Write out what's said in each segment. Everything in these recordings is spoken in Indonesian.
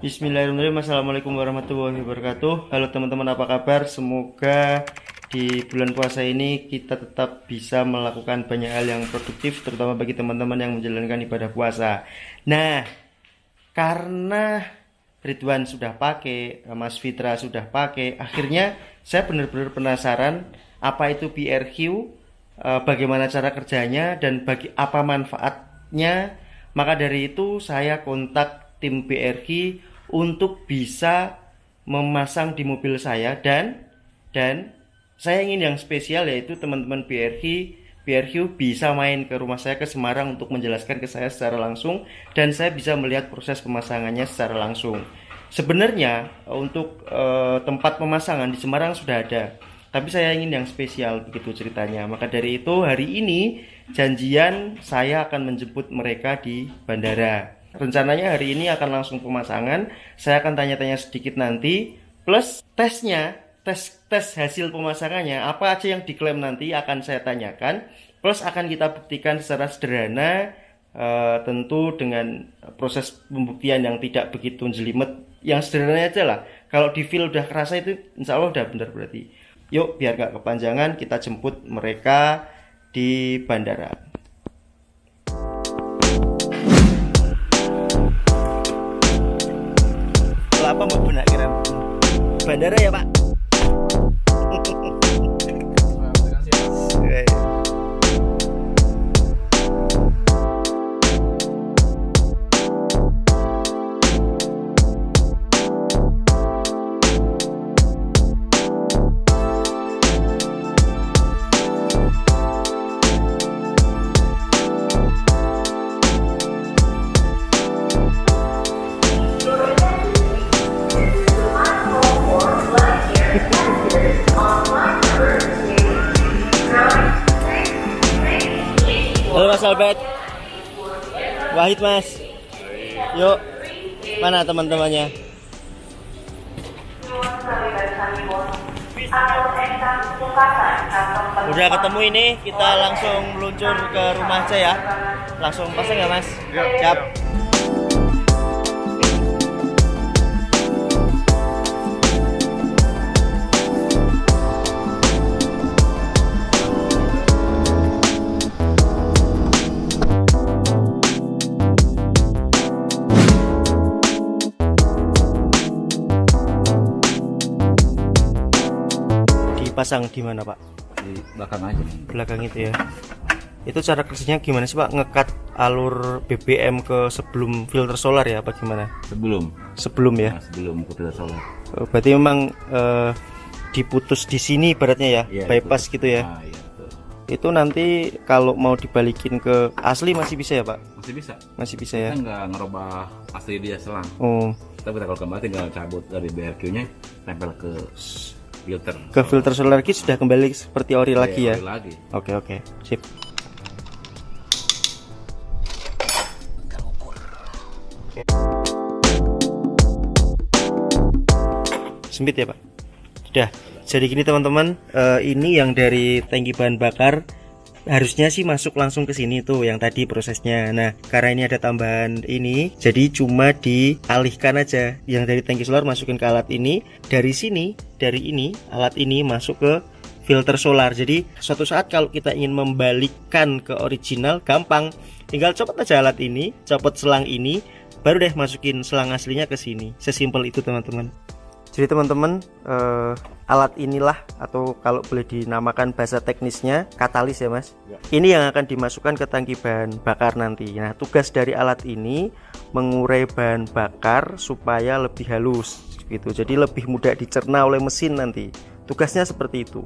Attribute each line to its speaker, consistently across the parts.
Speaker 1: Bismillahirrahmanirrahim. Assalamualaikum warahmatullahi wabarakatuh. Halo teman-teman, apa kabar? Semoga di bulan puasa ini kita tetap bisa melakukan banyak hal yang produktif, terutama bagi teman-teman yang menjalankan ibadah puasa. Nah, karena Ridwan sudah pakai, Mas Fitra sudah pakai, akhirnya saya benar-benar penasaran apa itu PRQ, bagaimana cara kerjanya, dan bagi apa manfaatnya. Maka dari itu saya kontak tim PRQ untuk bisa memasang di mobil saya, dan saya ingin yang spesial, yaitu teman-teman PRQ bisa main ke rumah saya ke Semarang untuk menjelaskan ke saya secara langsung, dan saya bisa melihat proses pemasangannya secara langsung. Sebenarnya untuk tempat pemasangan di Semarang sudah ada, tapi saya ingin yang spesial, begitu ceritanya. Maka dari itu hari ini janjian saya akan menjemput mereka di bandara. Rencananya hari ini akan langsung pemasangan. Saya akan tanya-tanya sedikit nanti, plus tesnya, tes hasil pemasangannya, apa aja yang diklaim nanti akan saya tanyakan, plus akan kita buktikan secara sederhana, tentu dengan proses pembuktian yang tidak begitu jelimet, yang sederhana aja lah. Kalau di feel udah kerasa itu insya Allah udah benar berarti. Yuk, biar gak kepanjangan, kita jemput mereka di bandara. Apa mau benak kira bandara ya Pak? Halo Mas Albert, Wahid Mas. Yuk, mana teman-temannya? Udah ketemu ini, kita langsung meluncur ke rumah aja ya. Langsung pasang ya Mas? Siap. Pasang di mana Pak?
Speaker 2: Di belakang aja.
Speaker 1: Belakang itu ya. Itu cara kerjanya gimana sih Pak? Ngekat alur BBM ke sebelum filter solar ya apa gimana? Sebelum ya.
Speaker 2: Nah, sebelum ke filter solar.
Speaker 1: Berarti memang diputus di sini ibaratnya ya,
Speaker 2: Iya,
Speaker 1: bypass
Speaker 2: itu.
Speaker 1: gitu ya.
Speaker 2: Nah, iya, betul.
Speaker 1: Itu nanti kalau mau dibalikin ke asli masih bisa ya Pak?
Speaker 2: Masih bisa.
Speaker 1: Masih bisa ya.
Speaker 2: Kita nggak ngerubah asli dia selang.
Speaker 1: Oh.
Speaker 2: Tapi kalau kembali tinggal cabut dari BRQ-nya, tempel ke filter.
Speaker 1: Ke filter solar lagi sudah kembali seperti ori lagi ya.
Speaker 2: Ori lagi.
Speaker 1: Oke, sip. Sempit ya Pak. Sudah. Jadi gini teman-teman, ini yang dari tangki bahan bakar harusnya sih masuk langsung ke sini tuh yang tadi prosesnya. Nah, karena ini ada tambahan ini, jadi cuma dialihkan aja. Yang dari tangki solar masukin ke alat ini, dari sini, dari ini, alat ini masuk ke filter solar. Jadi suatu saat kalau kita ingin membalikkan ke original, gampang. Tinggal copot aja alat ini, copot selang ini, baru deh masukin selang aslinya ke sini. Sesimpel itu teman-teman. Jadi teman-teman, alat inilah, atau kalau boleh dinamakan bahasa teknisnya katalis ya Mas ya. Ini yang akan dimasukkan ke tangki bahan bakar nanti. Nah, tugas dari alat ini mengurai bahan bakar supaya lebih halus gitu, jadi lebih mudah dicerna oleh mesin nanti. Tugasnya seperti itu.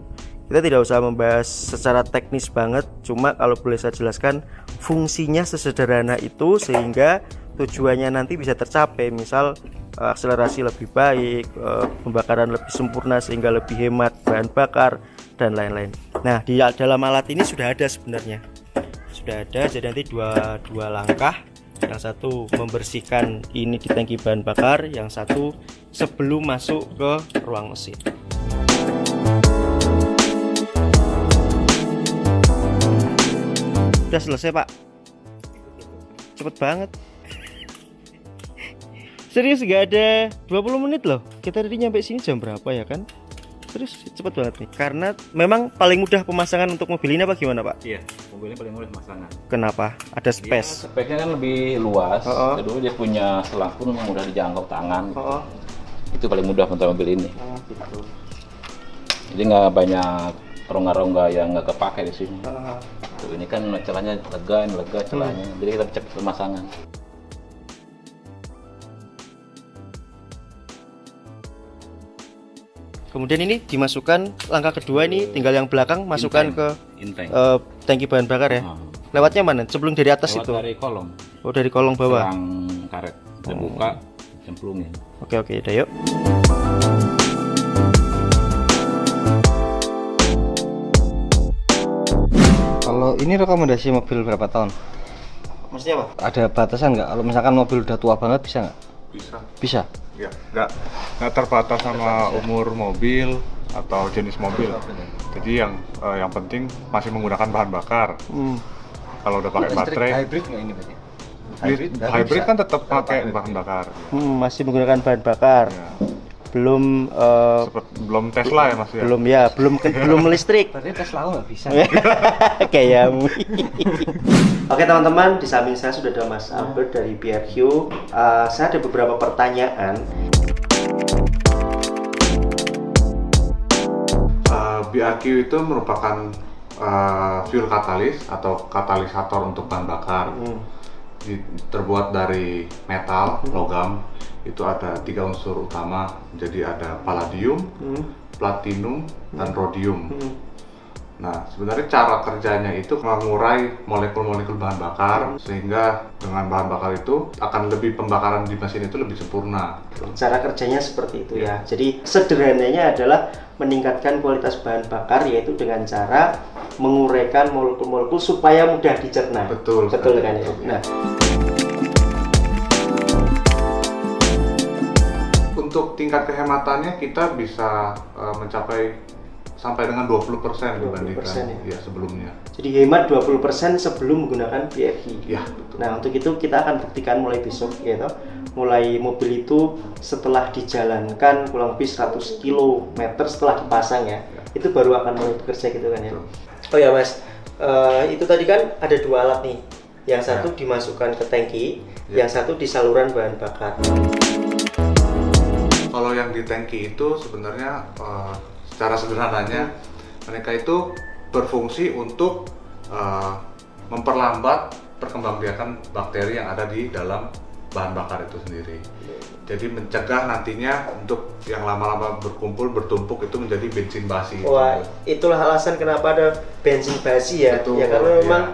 Speaker 1: Kita tidak usah membahas secara teknis banget, cuma kalau boleh saya jelaskan fungsinya sesederhana itu sehingga tujuannya nanti bisa tercapai. Misal akselerasi lebih baik, pembakaran lebih sempurna sehingga lebih hemat bahan bakar dan lain-lain. Nah, di dalam alat ini sudah ada sebenarnya. Sudah ada, jadi nanti dua langkah. Yang satu membersihkan ini di tangki bahan bakar, yang satu sebelum masuk ke ruang mesin. Udah selesai Pak, cepet banget. Serius gak ada 20 menit loh. Kita tadi nyampe sini jam berapa ya kan? Terus cepet banget nih. Karena memang paling mudah pemasangan untuk mobil ini apa gimana Pak?
Speaker 2: Iya, mobilnya paling mudah pemasangan.
Speaker 1: Kenapa? Ada
Speaker 2: Dia
Speaker 1: space.
Speaker 2: speknya kan lebih luas.
Speaker 1: Oh.
Speaker 2: Kedua dia punya selang pun mudah dijangkau tangan.
Speaker 1: Oh,
Speaker 2: Itu paling mudah untuk mobil ini.
Speaker 1: gitu.
Speaker 2: Jadi nggak banyak rongga-rongga yang nggak kepake di sini.
Speaker 1: Oh.
Speaker 2: Tuh, ini kan celahnya lega, ini lega celahnya. Jadi kita cepat pemasangan.
Speaker 1: Kemudian ini dimasukkan langkah kedua ini tinggal yang belakang masukkan ke
Speaker 2: Inteng.
Speaker 1: tangki bahan bakar ya.
Speaker 2: Nah,
Speaker 1: Lewatnya mana? Sebelum dari atas
Speaker 2: lewat
Speaker 1: itu.
Speaker 2: dari kolong.
Speaker 1: Oh, dari kolong bawah.
Speaker 2: Selang karet. Kita buka, cemplungin.
Speaker 1: Oke, udah yuk. Kalau ini rekomendasi mobil berapa tahun? Maksudnya apa? Ada batasan nggak? Kalau misalkan mobil udah tua banget bisa nggak?
Speaker 3: Bisa.
Speaker 1: Bisa.
Speaker 3: Ya, nggak terbatas sama umur mobil atau jenis mobil. Jadi yang penting masih menggunakan bahan bakar. Kalau udah pakai baterai,
Speaker 4: Hybrid nggak ini berarti?
Speaker 3: hybrid kan tetap pakai bahan bakar.
Speaker 1: Masih menggunakan bahan bakar.
Speaker 3: Ya.
Speaker 1: Belum
Speaker 3: Belum Tesla ya Mas ya.
Speaker 1: belum listrik.
Speaker 4: Berarti Tesla nggak bisa.
Speaker 1: Kayakmu. Oke teman-teman, di samping saya sudah ada Mas Albert dari BRQ. Saya ada beberapa pertanyaan.
Speaker 3: BRQ itu merupakan fuel katalis atau katalisator untuk bahan bakar. Terbuat dari metal, logam. Itu ada 3 unsur utama. Jadi ada palladium, platinum, dan rhodium. Nah, sebenarnya cara kerjanya itu mengurai molekul-molekul bahan bakar sehingga dengan bahan bakar itu akan lebih pembakaran di mesin itu lebih sempurna.
Speaker 1: Cara kerjanya seperti itu ya. Jadi sederhananya adalah meningkatkan kualitas bahan bakar yaitu dengan cara menguraikan molekul-molekul supaya mudah dicerna.
Speaker 3: Betul
Speaker 1: kan ya. Nah,
Speaker 3: untuk tingkat kehematannya kita bisa mencapai sampai dengan 20% dibandingkan
Speaker 1: 20%
Speaker 3: ya sebelumnya.
Speaker 1: jadi hemat 20% sebelum menggunakan BRQ.
Speaker 3: Ya, betul.
Speaker 1: Nah, untuk itu kita akan buktikan mulai besok gitu. Mulai mobil itu setelah dijalankan kurang lebih 100 km setelah dipasang ya. Itu baru akan mulai bekerja gitu kan ya.
Speaker 3: Betul.
Speaker 1: Oh ya Mas, itu tadi kan ada 2 alat nih. Yang satu dimasukkan ke tangki, yang satu di saluran bahan bakar.
Speaker 3: Kalau yang di tangki itu sebenarnya secara sederhananya mereka itu berfungsi untuk memperlambat perkembangbiakan bakteri yang ada di dalam bahan bakar itu sendiri. Jadi mencegah nantinya untuk yang lama-lama berkumpul bertumpuk itu menjadi bensin basi.
Speaker 1: Wah, itulah alasan kenapa ada bensin basi ya.
Speaker 3: Betul,
Speaker 1: Ya karena memang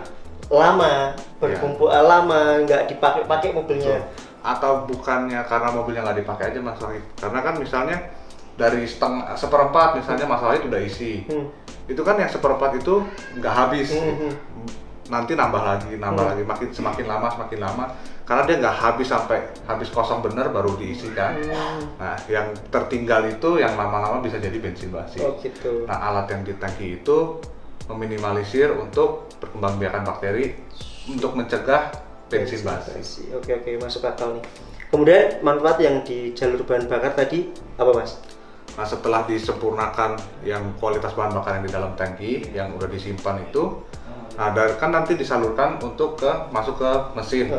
Speaker 3: ya.
Speaker 1: lama berkumpul, lama nggak dipakai mobilnya.
Speaker 3: Atau bukannya karena mobilnya nggak dipakai aja Mas Wahid, karena kan misalnya dari seperempat misalnya Mas Wahid udah isi, itu kan yang seperempat itu nggak habis, nanti nambah lagi, semakin lama, karena dia nggak habis kosong bener baru diisi kan. Nah, yang tertinggal itu yang lama-lama bisa jadi bensin basi.
Speaker 1: Oh gitu.
Speaker 3: Nah, alat yang di tangki itu meminimalisir untuk perkembangbiakan bakteri untuk mencegah bensin basi.
Speaker 1: Oke, masuk akal nih. Kemudian manfaat yang di jalur bahan bakar tadi apa Mas?
Speaker 3: Nah, setelah disempurnakan yang kualitas bahan bakar yang di dalam tangki yang udah disimpan itu, nah kan nanti disalurkan untuk masuk ke mesin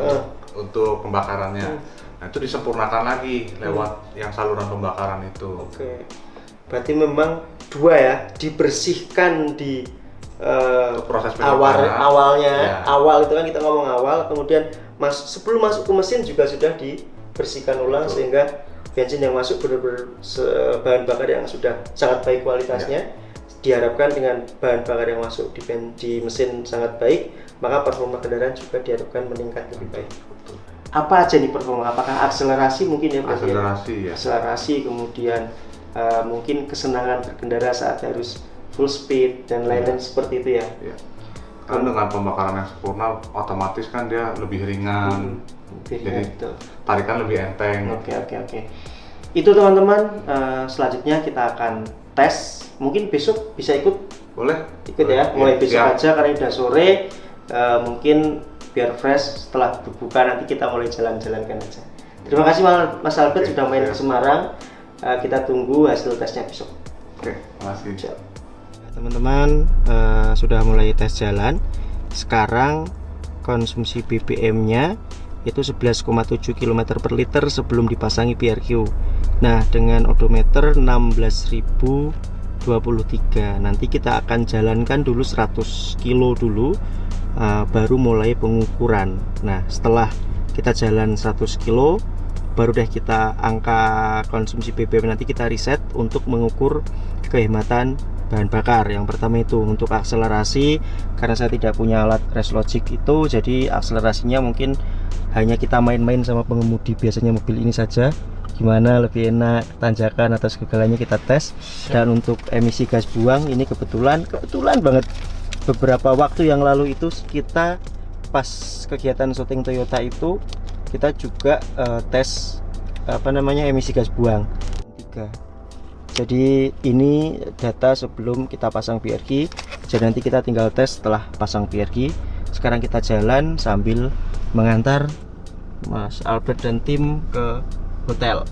Speaker 3: untuk pembakarannya. Nah, itu disempurnakan lagi lewat yang saluran pembakaran itu.
Speaker 1: Oke. Berarti memang 2 ya, dibersihkan di
Speaker 3: proses penyebaran.
Speaker 1: awalnya.
Speaker 3: Ya.
Speaker 1: Awal itu kan kita ngomong awal, kemudian sebelum masuk ke mesin juga sudah dibersihkan ulang.
Speaker 3: Betul.
Speaker 1: Sehingga bensin yang masuk benar-benar bahan bakar yang sudah sangat baik kualitasnya. Diharapkan dengan bahan bakar yang masuk di mesin sangat baik, maka performa kendaraan juga diharapkan meningkat lebih baik.
Speaker 3: Betul.
Speaker 1: Apa aja nih performa? Apakah akselerasi mungkin ya? berarti ya?
Speaker 3: Akselerasi ya.
Speaker 1: Akselerasi, kemudian mungkin kesenangan berkendara saat harus full speed dan lain-lain seperti itu ya.
Speaker 3: Ya. Kan dengan pembakaran yang sempurna, otomatis kan dia lebih ringan, jadi tarikan lebih enteng.
Speaker 1: Oke. Itu teman-teman, selanjutnya kita akan tes. Mungkin besok bisa ikut
Speaker 3: Boleh?
Speaker 1: ya, mulai besok
Speaker 3: Ya.
Speaker 1: aja karena udah sore. Mungkin biar fresh setelah berbuka nanti kita mulai jalan-jalankan aja. Terima kasih Mas Albert sudah main ke Semarang. Kita tunggu hasil tesnya besok.
Speaker 3: Oke, makasih.
Speaker 1: Siap. Teman-teman, sudah mulai tes jalan. Sekarang konsumsi BBM-nya itu 11,7 km per liter sebelum dipasangi PRQ. Nah, dengan odometer 16.023. Nanti kita akan jalankan dulu 100 kilo dulu, baru mulai pengukuran. Nah, setelah kita jalan 100 kilo, baru deh kita angka konsumsi BBM, nanti kita reset untuk mengukur kehematan bahan bakar. Yang pertama itu untuk akselerasi, karena saya tidak punya alat race logic itu, jadi akselerasinya mungkin hanya kita main-main sama pengemudi biasanya mobil ini saja, gimana lebih enak, tanjakan atau segalanya kita tes. Dan untuk emisi gas buang ini kebetulan banget beberapa waktu yang lalu itu kita pas kegiatan syuting Toyota itu kita juga tes emisi gas buang 3. Jadi ini data sebelum kita pasang PRQ, jadi nanti kita tinggal tes setelah pasang PRQ. Sekarang kita jalan sambil mengantar Mas Albert dan tim ke hotel.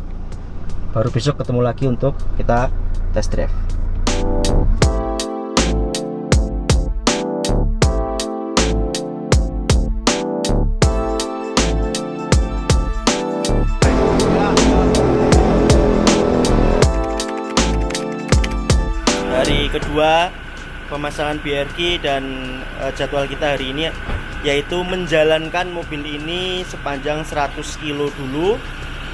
Speaker 1: Baru besok ketemu lagi untuk kita test drive. Hari kedua pemasangan BRQ dan jadwal kita hari ini yaitu menjalankan mobil ini sepanjang 100 kilo dulu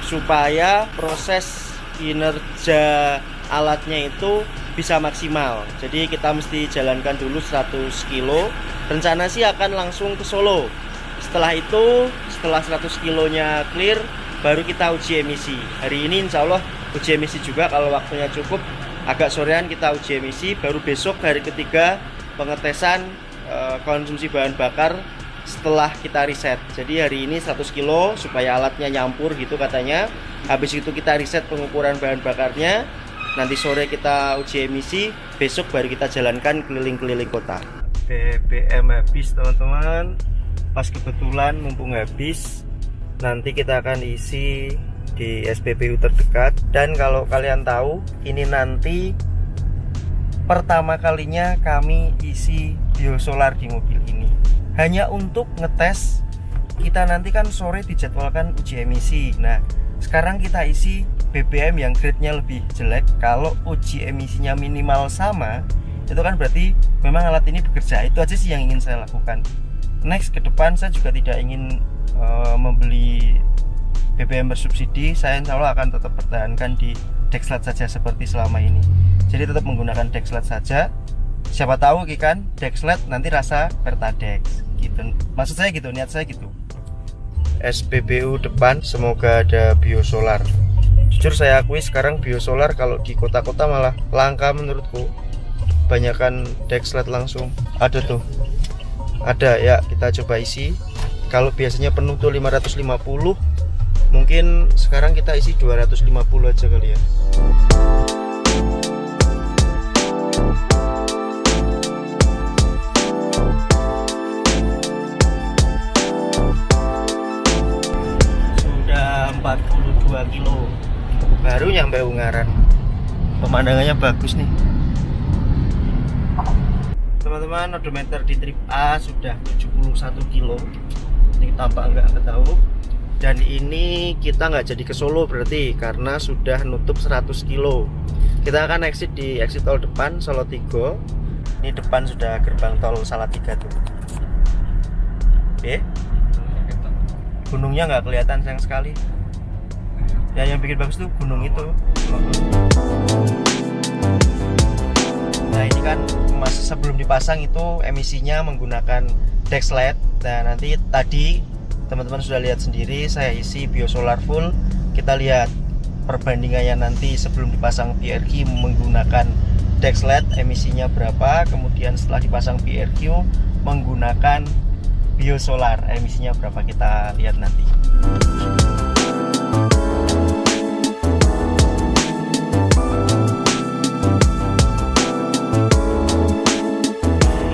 Speaker 1: supaya proses kinerja alatnya itu bisa maksimal. Jadi kita mesti jalankan dulu 100 kilo. Rencana sih akan langsung ke Solo. Setelah itu, setelah 100 kilonya clear, baru kita uji emisi. Hari ini insya Allah uji emisi juga, kalau waktunya cukup agak sorean kita uji emisi. Baru besok hari ketiga pengetesan konsumsi bahan bakar setelah kita riset. Jadi hari ini 100 kilo supaya alatnya nyampur gitu katanya. Habis itu kita riset pengukuran bahan bakarnya. Nanti sore kita uji emisi, besok baru kita jalankan keliling-keliling kota. BBM habis teman-teman. Pas kebetulan mumpung habis, nanti kita akan isi di SPBU terdekat. Dan kalau kalian tahu, ini nanti pertama kalinya kami isi biosolar di mobil ini. Hanya untuk ngetes, kita nanti kan sore dijadwalkan uji emisi. Nah, sekarang kita isi BBM yang grade-nya lebih jelek. Kalau uji emisinya minimal sama, itu kan berarti memang alat ini bekerja. Itu aja sih yang ingin saya lakukan. Next, ke depan saya juga tidak ingin membeli BBM bersubsidi. Saya insya Allah akan tetap pertahankan di Dexlet saja seperti selama ini. Jadi tetap menggunakan Dexlet saja. Siapa tahu kan Dexlet nanti rasa Pertadex gitu. Maksud saya gitu, niat saya gitu. SPBU depan semoga ada biosolar. Jujur saya akui sekarang biosolar kalau di kota-kota malah langka menurutku. Banyakan Dexlet langsung. Ada tuh. Ada ya, kita coba isi. Kalau biasanya penuh tuh 550, mungkin sekarang kita isi 250 aja kali ya. Sudah 42 kilo, baru nyampe Ungaran. Pemandangannya bagus nih teman-teman. Odometer di trip A sudah 71 kilo. Ini tampak nggak tahu. Dan ini kita nggak jadi ke Solo berarti, karena sudah nutup 100 kilo. Kita akan exit di exit tol depan Solotigo. Ini depan sudah gerbang tol Salatiga tuh. Oke. Gunungnya nggak kelihatan sayang sekali. Ya, yang bikin bagus tuh gunung itu. Nah ini kan masih sebelum dipasang itu emisinya menggunakan Dexlet. Nah nanti tadi teman-teman sudah lihat sendiri, saya isi biosolar full. Kita lihat perbandingannya nanti sebelum dipasang PRQ menggunakan Dexlet emisinya berapa, kemudian setelah dipasang PRQ menggunakan biosolar emisinya berapa, kita lihat nanti.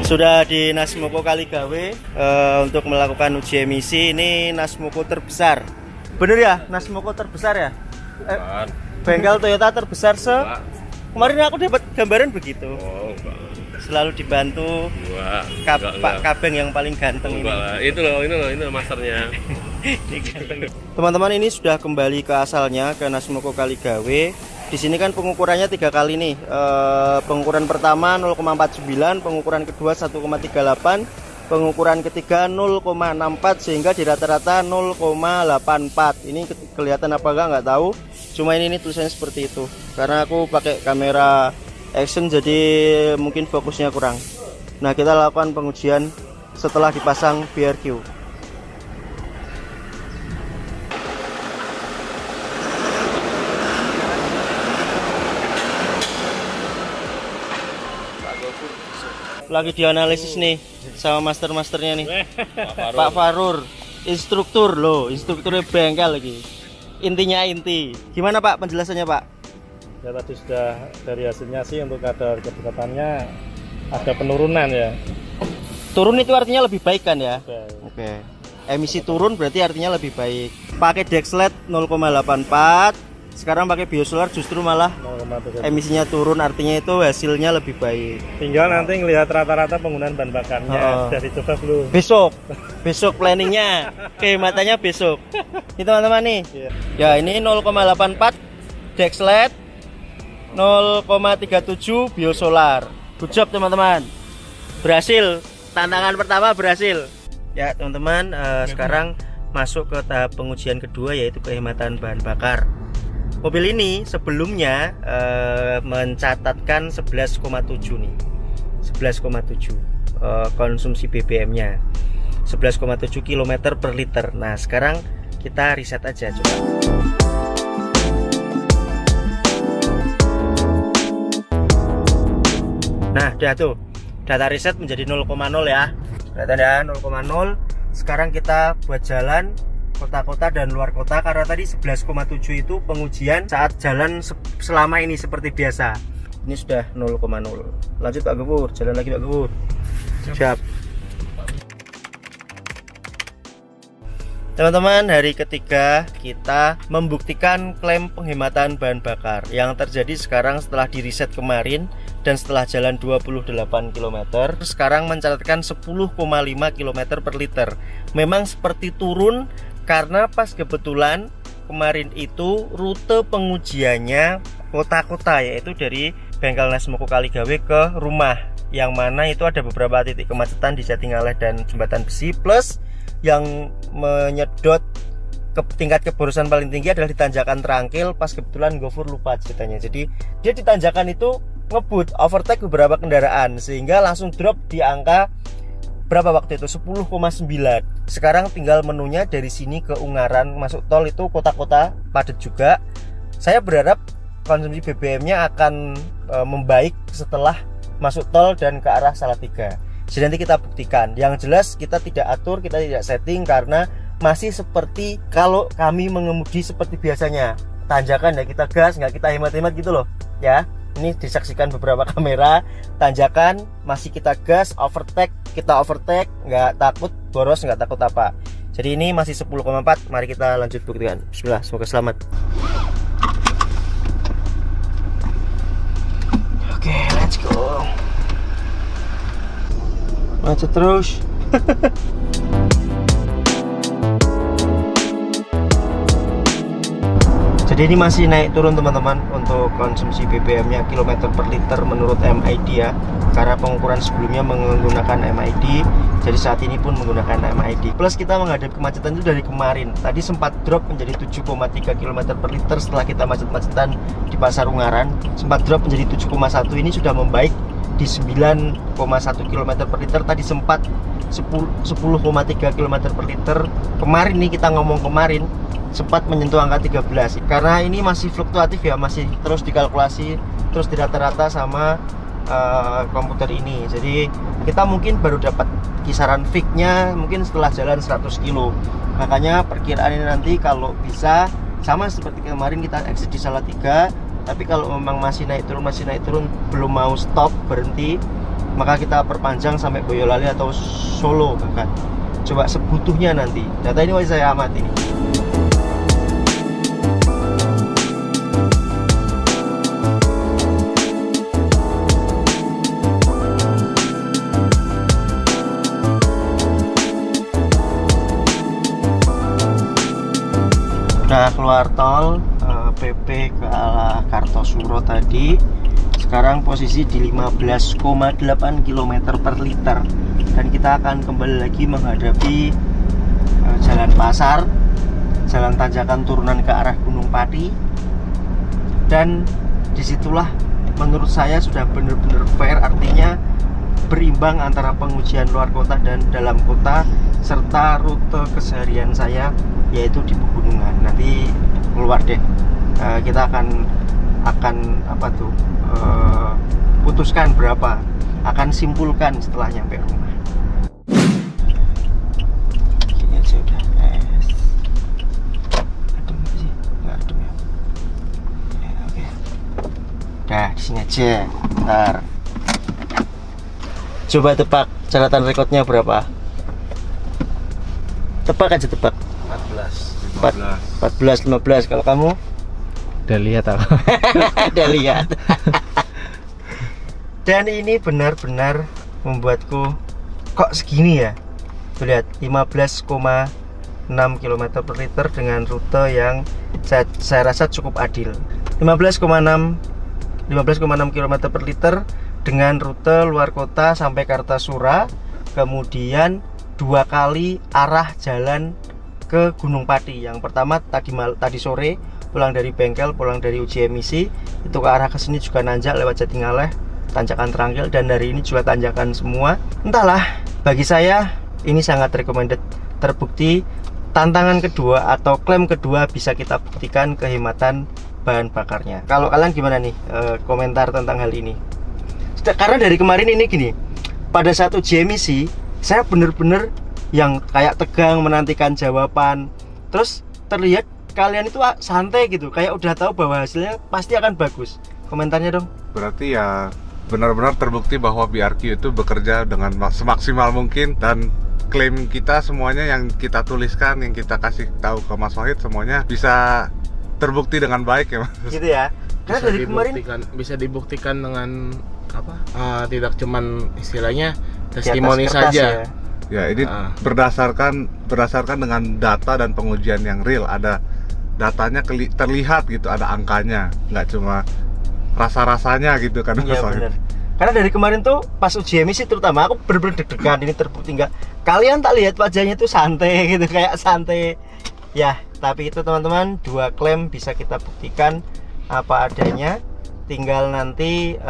Speaker 1: Sudah di Nasmoko Kaligawe untuk melakukan uji emisi. Ini Nasmoko terbesar Bener ya, Nasmoko terbesar ya?
Speaker 2: Bukan.
Speaker 1: Bengkel Toyota terbesar
Speaker 2: Enggak.
Speaker 1: Kemarin aku dapat gambaran begitu.
Speaker 2: Oh, enggak.
Speaker 1: Selalu dibantu
Speaker 2: Enggak.
Speaker 1: Pak Kabeng yang paling ganteng
Speaker 2: Enggak
Speaker 1: ini.
Speaker 2: lah. Ini loh masternya.
Speaker 1: Teman-teman, ini sudah kembali ke asalnya, ke Nasmoko Kaligawe. Di sini kan pengukurannya 3 kali nih. Pengukuran pertama 0,49, pengukuran kedua 1,38, pengukuran ketiga 0,64, sehingga di rata-rata 0,84. Ini kelihatan apa nggak tahu. Cuma ini tulisannya seperti itu. Karena aku pakai kamera action jadi mungkin fokusnya kurang. Nah, kita lakukan pengujian setelah dipasang BRQ. Lagi dianalisis nih sama masternya nih, Pak Farur, instruktur loh, instrukturnya bengkel lagi. Intinya inti. Gimana Pak penjelasannya Pak?
Speaker 4: Ya tadi sudah dari hasilnya sih untuk kadar kebekatannya ada penurunan ya.
Speaker 1: Turun itu artinya lebih baik kan ya?
Speaker 4: Baik.
Speaker 1: Oke. Emisi turun berarti artinya lebih baik. Pakai Dexlet 0,84, sekarang pakai Biosolar justru malah
Speaker 4: 0,3.
Speaker 1: emisinya turun, artinya itu hasilnya lebih baik.
Speaker 4: Tinggal nanti ngelihat rata-rata penggunaan bahan bakarnya.
Speaker 1: Oh.
Speaker 4: Sudah dicoba belum?
Speaker 1: Besok planningnya, kehematannya besok. Ini teman-teman nih.
Speaker 4: Iya.
Speaker 1: Ya ini 0,84 Dexlet, 0,37 Biosolar. Good job teman-teman. Berhasil. Tantangan pertama berhasil. Ya teman-teman, sekarang masuk ke tahap pengujian kedua, yaitu kehematan bahan bakar. Mobil ini sebelumnya mencatatkan 11,7 nih. 11,7 konsumsi BBM-nya. 11,7 km per liter. Nah, sekarang kita riset aja coba. Nah, udah tuh. Data riset menjadi 0,0 ya. Kelihatan ya, 0,0. Sekarang kita buat jalan kota-kota dan luar kota, karena tadi 11,7 itu pengujian saat jalan selama ini seperti biasa. Ini sudah 0,0. Lanjut Pak Gubur, jalan lagi Pak Gubur. Siap. Teman-teman, hari ketiga kita membuktikan klaim penghematan bahan bakar yang terjadi sekarang setelah di reset kemarin dan setelah jalan 28 km. Sekarang mencatatkan 10,5 km per liter. Memang seperti turun karena pas kebetulan kemarin itu rute pengujiannya kota-kota, yaitu dari bengkel Nasmoko Kaligawe ke rumah, yang mana itu ada beberapa titik kemacetan di Jatingaleh dan Jembatan Besi, plus yang menyedot ke tingkat keborosan paling tinggi adalah di tanjakan Trangkil. Pas kebetulan Gofur lupa ceritanya, jadi dia di tanjakan itu ngebut, overtake beberapa kendaraan sehingga langsung drop di angka berapa waktu itu, 10,9. Sekarang tinggal menunya dari sini ke Ungaran masuk tol, itu kota-kota padat juga. Saya berharap konsumsi BBM-nya akan membaik setelah masuk tol dan ke arah Salatiga. Jadi nanti kita buktikan. Yang jelas kita tidak atur, kita tidak setting, karena masih seperti kalau kami mengemudi seperti biasanya. Tanjakan ya kita gas, nggak kita hemat-hemat gitu loh ya. Ini disaksikan beberapa kamera. Tanjakan masih kita gas, overtake kita overtake, nggak takut boros, nggak takut apa. Jadi ini masih 10,4. Mari kita lanjut buktikan. Bismillah, semoga selamat. Oke, let's go. Macet terus. Jadi ini masih naik turun teman-teman untuk konsumsi BBM-nya kilometer per liter menurut MID ya. Karena pengukuran sebelumnya menggunakan MID, jadi saat ini pun menggunakan MID. Plus kita menghadapi kemacetan itu dari kemarin. Tadi sempat drop menjadi 7,3 km per liter setelah kita macet-macetan di Pasar Ungaran. Sempat drop menjadi 7,1, ini sudah membaik di 9,1 km per liter. Tadi sempat 10,3 km per liter. Kemarin nih, kita ngomong kemarin, sempat menyentuh angka 13. Karena ini masih fluktuatif ya, masih terus dikalkulasi, terus dirata-rata sama komputer ini. Jadi kita mungkin baru dapat kisaran fix-nya mungkin setelah jalan 100 kilo. Makanya perkiraan ini nanti kalau bisa sama seperti kemarin kita exit di Salatiga. Tapi kalau memang masih naik turun, belum mau stop, berhenti, maka kita perpanjang sampai Boyolali atau Solo bahkan. Coba sebutuhnya nanti. Data ini masih saya amati nih. sudah keluar tol PP ke arah Kartosuro tadi. Sekarang posisi di 15,8 km per liter. Dan kita akan kembali lagi menghadapi jalan pasar, jalan tanjakan turunan ke arah Gunung Pati. Dan disitulah menurut saya sudah benar-benar fair, artinya berimbang antara pengujian luar kota dan dalam kota, serta rute keseharian saya yaitu di pegunungan. Nanti keluar deh, kita akan apa tuh putuskan berapa, akan simpulkan setelah nyampe rumah. Gini aja udah. Adem apa sih? Nggak adem ya? Ya, oke. Dah, di sini aja. Ntar. Coba tebak catatan rekodnya berapa? Tebak aja, tebak. 14, 15. Kalau kamu?
Speaker 4: Udah lihat aku.
Speaker 1: Udah lihat. Dan ini benar-benar membuatku kok segini ya. Tuh lihat, 15,6 km per liter dengan rute yang saya rasa cukup adil. 15,6 km per liter dengan rute luar kota sampai Kartasura, kemudian 2 kali arah jalan ke Gunung Pati. Yang pertama tadi sore pulang dari bengkel, pulang dari uji emisi, itu ke arah kesini juga nanjak lewat Jatingaleh, tanjakan Terangkil, dan dari ini juga tanjakan semua. Entahlah, bagi saya ini sangat recommended. Terbukti tantangan kedua atau klaim kedua bisa kita buktikan kehematan bahan bakarnya. Kalau kalian gimana nih komentar tentang hal ini? Karena dari kemarin ini gini, pada saat uji emisi saya bener-bener yang kayak tegang menantikan jawaban. Terus terlihat kalian itu santai gitu, kayak udah tahu bahwa hasilnya pasti akan bagus. Komentarnya dong.
Speaker 3: Berarti ya benar-benar terbukti bahwa BRQ itu bekerja dengan semaksimal mungkin, dan klaim kita semuanya yang kita tuliskan, yang kita kasih tahu ke Mas Wahid, semuanya bisa terbukti dengan baik ya Mas.
Speaker 1: Gitu ya. Karena dari kemarin
Speaker 5: bisa dibuktikan dengan apa? Tidak cuman istilahnya
Speaker 1: di atas
Speaker 5: testimoni
Speaker 1: kertas
Speaker 5: saja.
Speaker 1: ya.
Speaker 3: Ya, ini berdasarkan dengan data dan pengujian yang real. Ada datanya terlihat gitu, ada angkanya, nggak cuma rasa-rasanya gitu kan Mas
Speaker 1: Iya
Speaker 3: Wahid.
Speaker 1: benar. Karena dari kemarin tuh pas uji emisi terutama aku bener-bener deg-degan, ini terbukti nggak? Kalian tak lihat wajahnya tuh santai gitu, kayak santai. Ya, tapi itu teman-teman, 2 klaim bisa kita buktikan apa adanya. Tinggal nanti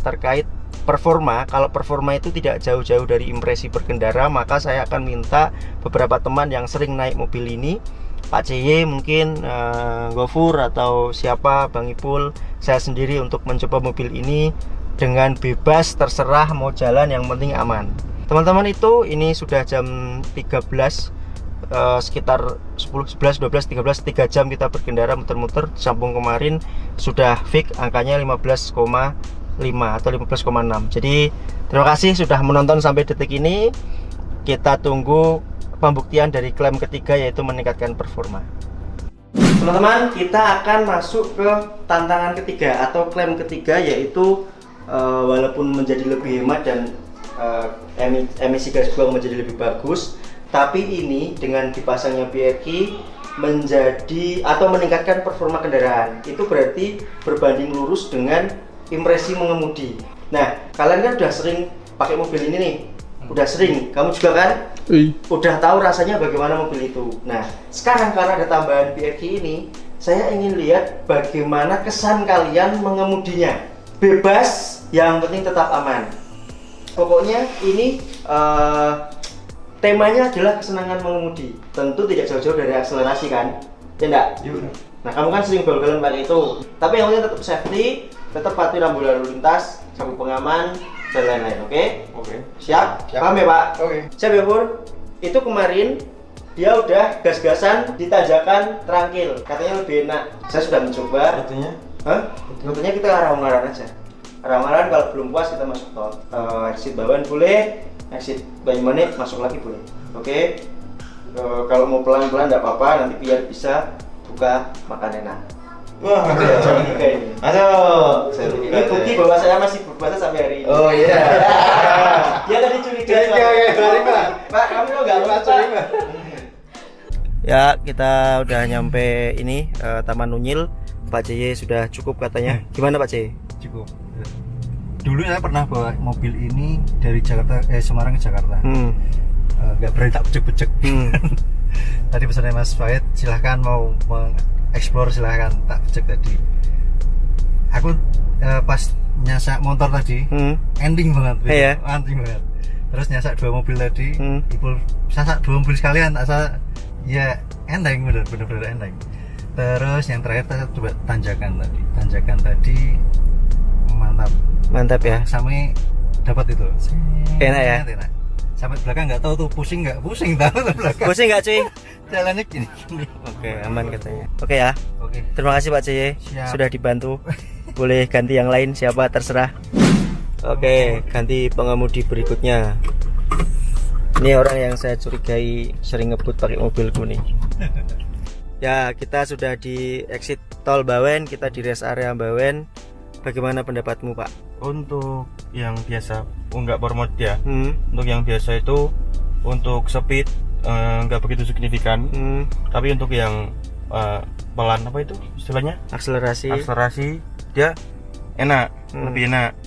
Speaker 1: terkait performa. Kalau performa itu tidak jauh-jauh dari impresi berkendara, maka saya akan minta beberapa teman yang sering naik mobil ini, Pak CY mungkin, Gofur atau siapa, Bang Ipul, saya sendiri, untuk mencoba mobil ini dengan bebas, terserah mau jalan, yang penting aman. Teman-teman, itu ini sudah jam 13, sekitar 10, 11, 12, 13, 3 jam kita berkendara muter-muter. Sambung kemarin sudah fix angkanya 15,5 atau 15,6. Jadi terima kasih sudah menonton sampai detik ini. Kita tunggu pembuktian dari klaim ketiga, yaitu meningkatkan performa. Teman-teman, kita akan masuk ke tantangan ketiga atau klaim ketiga, yaitu walaupun menjadi lebih hemat dan emisi gas buang menjadi lebih bagus, tapi ini dengan dipasangnya BRQ menjadi atau meningkatkan performa kendaraan. Itu berarti berbanding lurus dengan impresi mengemudi. Nah, kalian kan udah sering pakai mobil ini nih, udah sering, kamu juga kan? Udah tahu rasanya bagaimana mobil itu. Nah, sekarang karena ada tambahan BRQ ini, saya ingin lihat bagaimana kesan kalian mengemudinya. Bebas, yang penting tetap aman. Pokoknya ini temanya adalah kesenangan mengemudi. Tentu tidak jauh-jauh dari akselerasi kan? Ya enggak? Nah, kamu kan sering gaul-gaulan pakai itu. Tapi yang penting tetap safety, tetap patuhi rambu lalu lintas, sabuk pengaman, dan lain-lain. Oke?
Speaker 3: Oke.
Speaker 1: Siap? Paham ya Pak?
Speaker 3: Oke.
Speaker 1: Siap ya Pur? Itu kemarin dia udah gas-gasan di tanjakan Terangkil, katanya lebih enak. Saya sudah mencoba. Rutenya? Rutenya kita arah Ungaran aja. Arah Ungaran, kalau belum puas kita masuk tol. Exit Bawan boleh, exit Banyumanik masuk lagi boleh. Oke? Kalau mau pelan-pelan enggak apa-apa, nanti biar bisa buka makan enak. Wah, jam 3 ini. Masuk. Ini bukti bahwa saya masih berpuasa sampai hari ini. Oh iya. Dia tadi curiga. Pak, kamu kok enggak lupa? Ya, kita udah nyampe ini Taman Unyil. Pak CY sudah cukup katanya. Gimana Pak CY?
Speaker 6: Cukup. Dulu saya pernah bawa mobil ini dari Jakarta Semarang ke Jakarta. Nggak berani tak becek-becek. Tadi pesannya Mas Faid, silahkan mau mengeksplor, silahkan tak becek tadi. Aku pas nyasak motor tadi, ending banget.
Speaker 1: Iya.
Speaker 6: Ending banget. Terus nyasak 2 mobil tadi, Ipul sasak 2 mobil sekalian, asal ya ending, bener-bener ending. Terus yang terakhir kita coba tanjakan tadi mantap
Speaker 1: ya.
Speaker 6: sampai dapat itu
Speaker 1: Enak ya.
Speaker 6: enak. Sampai belakang nggak tahu tuh pusing tahu tuh belakang
Speaker 1: Pusing nggak cuy?
Speaker 6: jalannya gini.
Speaker 1: Oke, aman katanya. Oke ya.
Speaker 6: Oke,
Speaker 1: Terima kasih Pak CY
Speaker 6: Siap.
Speaker 1: sudah dibantu. Boleh ganti yang lain, siapa terserah. Oke, ganti pengemudi berikutnya. Ini orang yang saya curigai sering ngebut pakai mobilku nih. Ya, kita sudah di exit tol Bawen, kita di rest area Bawen. Bagaimana pendapatmu Pak?
Speaker 7: Untuk yang biasa nggak power mode ya.
Speaker 1: Hmm.
Speaker 7: Untuk yang biasa itu untuk speed nggak begitu signifikan. Tapi untuk yang pelan apa itu istilahnya? Akselerasi dia enak, lebih enak.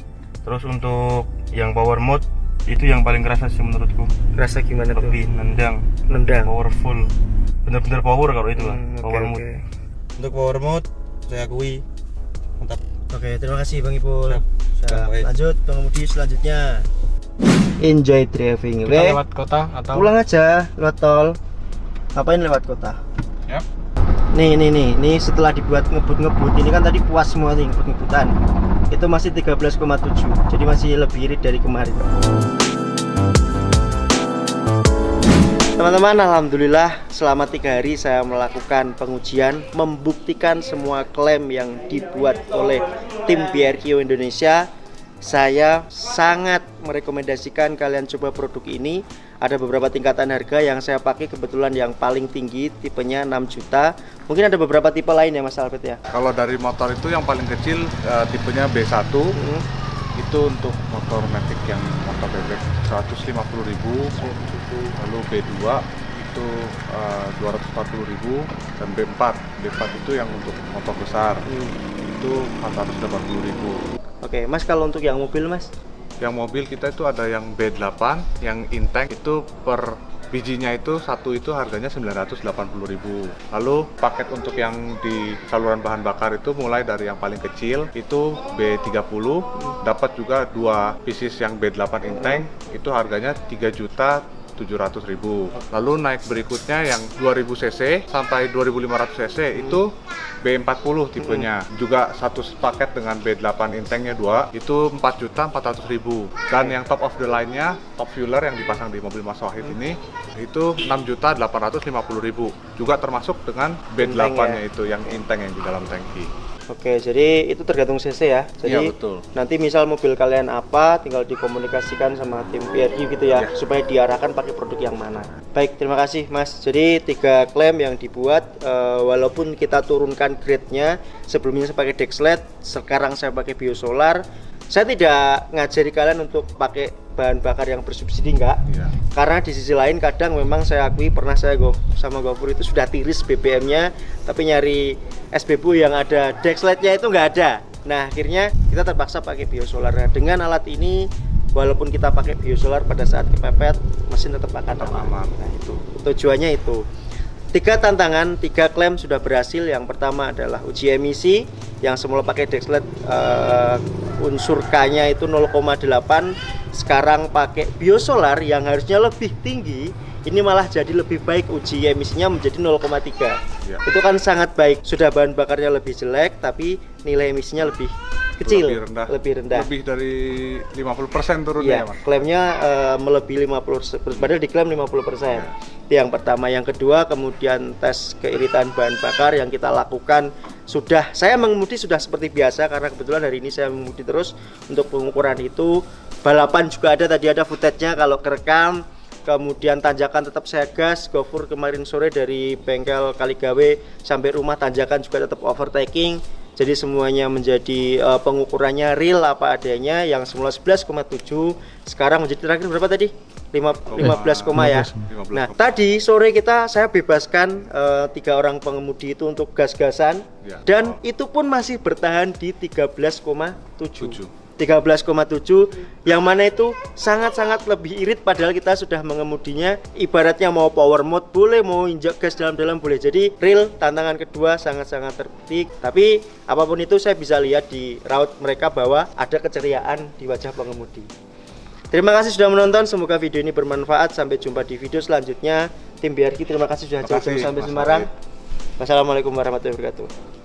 Speaker 7: Terus untuk yang power mode itu yang paling kerasa sih menurutku.
Speaker 1: Rasa gimana tuh?
Speaker 7: Lebih nendang, powerful. Bener-bener power kalau itu lah. Power mode. Untuk power mode saya akui mantap.
Speaker 1: Oke, terima kasih Bang Ipul.
Speaker 7: Siap, baik.
Speaker 1: Lanjut pengemudi selanjutnya. Enjoy driving.
Speaker 5: Kita lewat kota atau
Speaker 1: Pulang aja lewat tol. Ngapain lewat kota?
Speaker 5: Ya.
Speaker 1: Nih, setelah dibuat ngebut-ngebut, ini kan tadi puas semua nih ngebut-ngebutan. Itu masih 13,7. Jadi masih lebih irit dari kemarin. Teman-teman, alhamdulillah selama 3 hari saya melakukan pengujian, membuktikan semua klaim yang dibuat oleh tim BRQ Indonesia. Saya sangat merekomendasikan kalian coba produk ini. Ada beberapa tingkatan harga yang saya pakai, kebetulan yang paling tinggi tipenya 6 juta. Mungkin ada beberapa tipe lain ya Mas Alfred ya.
Speaker 3: Kalau dari motor itu yang paling kecil tipenya B1, itu untuk motor matic yang motor bebek 150.000, lalu B2 itu 240.000, dan B4 itu yang untuk motor besar itu 480.000.
Speaker 1: Oke, Mas, kalau untuk yang mobil Mas?
Speaker 3: Yang mobil kita itu ada yang B8, yang intank itu per bijinya itu satu itu harganya 980.000. Lalu paket untuk yang di saluran bahan bakar itu mulai dari yang paling kecil itu B30, dapat juga 2 pieces yang B8 intank itu harganya 3.700.000. Lalu naik berikutnya yang 2000 cc sampai 2500 cc itu B40 tipenya, juga satu paket dengan B8 intangnya 2 itu 4.400.000. Dan yang top of the line-nya, top fueler yang dipasang di mobil Mas Wahid ini itu 6.850.000, juga termasuk dengan B8-nya itu yang intang yang di dalam tangki.
Speaker 1: Oke, jadi itu tergantung cc ya. Jadi
Speaker 3: Iya, betul.
Speaker 1: nanti misal mobil kalian apa, tinggal dikomunikasikan sama tim BRQ gitu ya, supaya diarahkan pakai produk yang mana. Baik, terima kasih Mas. Jadi 3 klaim yang dibuat, walaupun kita turunkan grade-nya, sebelumnya saya pakai Dexlet, sekarang saya pakai biosolar. Saya tidak ngajari kalian untuk pakai bahan bakar yang bersubsidi, enggak.
Speaker 3: Iya.
Speaker 1: Karena di sisi lain kadang memang saya akui pernah saya sama GoFur itu sudah tiris BBM-nya, tapi nyari SBBU yang ada Dexlet-nya itu nggak ada. Nah, akhirnya kita terpaksa pakai biosolar. Nah, dengan alat ini walaupun kita pakai biosolar pada saat kepepet, mesin tetap akan aman. Nah, itu tujuannya itu. 3 tantangan, 3 klaim sudah berhasil. Yang pertama adalah uji emisi, yang semula pakai Dexlet unsur K-nya itu 0,8, sekarang pakai biosolar yang harusnya lebih tinggi, ini malah jadi lebih baik, uji emisinya menjadi 0,3.
Speaker 3: Ya.
Speaker 1: Itu kan sangat baik. Sudah bahan bakarnya lebih jelek, tapi nilai emisinya lebih kecil, lebih rendah.
Speaker 3: Lebih dari 50% turunnya ya, Mas.
Speaker 1: Klaimnya melebihi 50%, padahal diklaim 50%. Itu yang pertama. Yang kedua, kemudian tes keiritan bahan bakar yang kita lakukan sudah, saya mengemudi sudah seperti biasa karena kebetulan hari ini saya mengemudi terus untuk pengukuran itu. Balapan juga ada, tadi ada footage-nya kalau kerekam. Kemudian tanjakan tetap saya gas. GoFur kemarin sore dari bengkel Kaligawe sampai rumah tanjakan juga tetap overtaking. Jadi semuanya menjadi pengukurannya real apa adanya, yang semula 11,7 sekarang menjadi terakhir berapa tadi? 15, ya.
Speaker 3: 15.
Speaker 1: Nah, tadi sore saya bebaskan 3 orang pengemudi itu untuk gas-gasan
Speaker 3: Ya.
Speaker 1: dan itu pun masih bertahan di 13,7.
Speaker 3: 7.
Speaker 1: 13,7 yang mana itu sangat-sangat lebih irit padahal kita sudah mengemudinya ibaratnya mau power mode boleh, mau injak gas dalam-dalam boleh. Jadi real tantangan kedua sangat-sangat terpetik, tapi apapun itu saya bisa lihat di raut mereka bahwa ada keceriaan di wajah pengemudi. Terima kasih sudah menonton, semoga video ini bermanfaat. Sampai jumpa di video selanjutnya. Tim BRQ terima kasih sudah jauh sampai
Speaker 3: Mas
Speaker 1: Semarang.
Speaker 3: Farid.
Speaker 1: Wassalamualaikum warahmatullahi wabarakatuh.